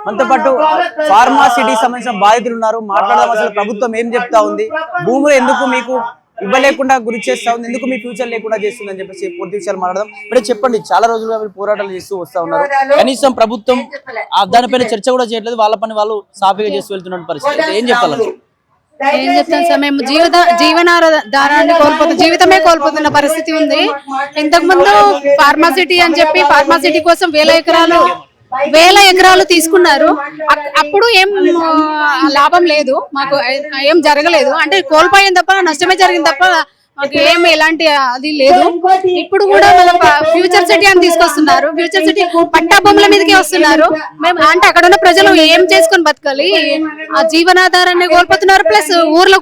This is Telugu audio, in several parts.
మనతో పాటు ఫార్మాసిటీ సంబంధించిన బాధితులు ఉన్నారు. మాట్లాడదాం అసలు ప్రభుత్వం ఏం చెప్తా ఉంది, భూములు ఎందుకు మీకు ఇవ్వలేకుండా గురి చేస్తా ఉంది, ఎందుకు మీ ఫ్యూచర్ లేకుండా చేస్తుందని చెప్పేసి పూర్తి విషయాలు మాట్లాడదాం. ఇప్పుడే చెప్పండి, చాలా రోజులుగా మీరు పోరాటాలు చేస్తూ వస్తా ఉన్నారు, కనీసం ప్రభుత్వం దానిపైన చర్చ కూడా చేయట్లేదు, వాళ్ళ పని వాళ్ళు సాఫీగా చేస్తూ వెళ్తున్న పరిస్థితి, ఏం చెప్పాలి? ఏం చెప్తాను సార్, మేము జీవనాధారాన్ని జీవితమే కోల్పోతున్న పరిస్థితి ఉంది. ఇంతకు ముందు ఫార్మాసిటీ అని చెప్పి ఫార్మాసిటీ కోసం వేల ఎకరాలు తీసుకున్నారు. అప్పుడు ఏం లాభం లేదు, మాకు ఏం జరగలేదు, అంటే కోల్పోయింది తప్ప నష్టమే జరిగింది తప్ప మాకు ఏం ఎలాంటి అది లేదు. ఇప్పుడు కూడా మన ఫ్యూచర్ సిటీ అని తీసుకొస్తున్నారు, ఫ్యూచర్ సిటీ పట్టా భూముల మీదకే వస్తున్నారు. మేము అంటే అక్కడ ఉన్న ప్రజలు ఏం చేసుకొని బతకాలి, ఆ జీవనాధారాన్ని కోల్పోతున్నారు. ప్లస్ ఊర్లో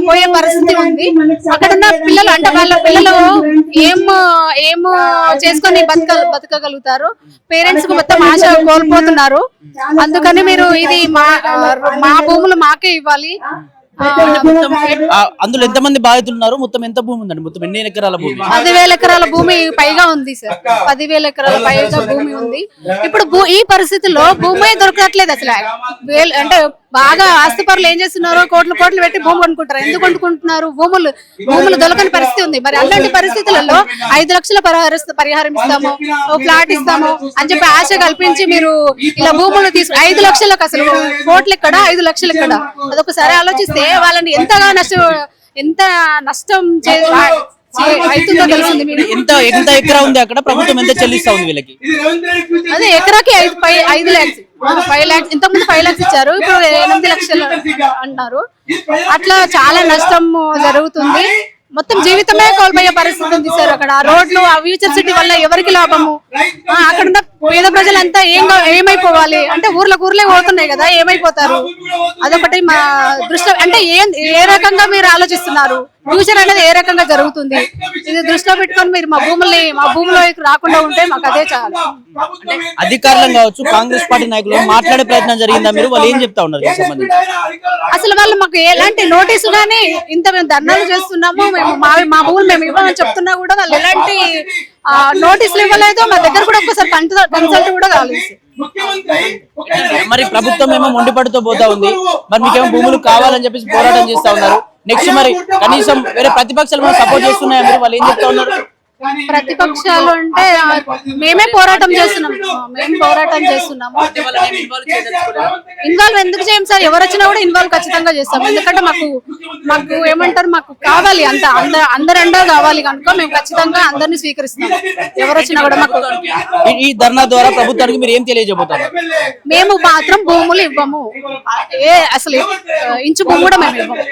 పోయే పరిస్థితి ఉంది. అక్కడ ఉన్న పిల్లలు అంటే వాళ్ళ పిల్లలు ఏం చేసుకొని బతకగలుగుతారు. పేరెంట్స్ కు మొత్తం ఆశ కోల్పోతున్నారు. అందుకని మీరు ఇది మా భూములు మాకే ఇవ్వాలి. అందులో ఎంత మంది బాధితులు ఉన్నారు, మొత్తం ఎంత భూమి ఉందండి, మొత్తం ఎన్ని ఎకరాల భూమి? 10,000 ఎకరాల భూమి పైగా ఉంది సార్, 10,000 ఎకరాల పైగా భూమి ఉంది. ఇప్పుడు ఈ పరిస్థితుల్లో భూమి దొరకట్లేదు అసలు. అంటే బాగా ఆస్తిపరులు ఏం చేస్తున్నారు, కోట్లు పెట్టి భూమి కొనుక్కుంటారు. ఎందుకు కొనుక్కుంటున్నారు? భూములు దొరకని పరిస్థితి ఉంది. మరి అలాంటి పరిస్థితులలో 5 లక్షల పరిహారం ఇస్తాము, ఫ్లాట్ ఇస్తాము అని చెప్పి ఆశ కల్పించి మీరు ఇలా భూములు 5 లక్షలకు అసలు కోట్లు ఎక్కడ, 5 లక్షలు ఎక్కడ? అదొకసారి ఆలోచిస్తే వాళ్ళని ఎంత నష్టం అవుతుందో తెలిసింది. ఎంత ఎకరా ఉంది అక్కడ, ప్రభుత్వం ఎంత చెల్లిస్తా ఉంది వీళ్ళకి? అదే ఎకరాకి 5 lakhs, 5 lakhs. ఇంతకుముందు 5 lakhs ఇచ్చారు, ఇప్పుడు 8 లక్షలు అంటున్నారు. అట్లా చాలా నష్టం జరుగుతుంది. మొత్తం జీవితమే కోల్పోయే పరిస్థితి ఉంది సార్. అక్కడ రోడ్లు, ఆ ఫ్యూచర్ సిటీ వల్ల ఎవరికి లాభము? అక్కడున్న పేద ప్రజలంతా ఏమైపోవాలి అంటే ఊర్లే పోతున్నాయి కదా, ఏమైపోతారు? అదొకటి మా దృష్టి. అంటే ఏ రకంగా మీరు ఆలోచిస్తున్నారు, ఫ్యూచర్ అనేది ఏ రకంగా జరుగుతుంది, ఇది దృష్టిలో పెట్టుకొని మీరు మా భూములో రాకుండా ఉంటే మాకు అదే చాలు. అధికారులు కావచ్చు, కాంగ్రెస్ పార్టీ నాయకులు మాట్లాడే ప్రయత్నం జరిగిందా? మీరు వాళ్ళు ఏం చెప్తా ఉన్నారు? అసలు వాళ్ళు మాకు ఎలాంటి నోటీసులు కానీ, ఇంత మేము ధర్నాలు చేస్తున్నాము, మా భూములు మేము ఇవ్వమని చెప్తున్నా కూడా వాళ్ళు ఎలాంటి నోటీసులు ఇవ్వలేదు. మా దగ్గర కూడా ఒక్కసారి కన్సల్ట్ కూడా కాలేదు. మరి ప్రభుత్వం ఏమో మొండిపడుతూ పోతా ఉంది, మరి మీకేమో భూములు కావాలని చెప్పేసి పోరాటం చేస్తా ఉన్నారు. నెక్స్ట్ మరి కనీసం వేరే ప్రతిపక్షాలు సపోర్ట్ చేస్తున్నాయా మీరు? వాళ్ళు ఏం చెప్తా ఉన్నారు? ప్రతిపక్షాలు అంటే మేమే పోరాటం చేస్తున్నాము. ఇన్వాల్వ్ ఎందుకు చేయం సార్? ఎవరు వచ్చినా కూడా ఇన్వాల్వ్ ఖచ్చితంగా చేస్తాం. ఎందుకంటే మాకు ఏమంటారు, మాకు కావాలి, అందరండా కావాలి కనుక మేము ఖచ్చితంగా అందరినీ స్వీకరిస్తాం. ఎవరు వచ్చినా కూడా మాకు ఈ ధర్నా ద్వారా ప్రభుత్వానికి మీరు ఏం తెలియజేయబోతారు? మేము మాత్రం భూములు ఇవ్వము, అసలు ఇంచు భూమి కూడా మేము ఇవ్వము.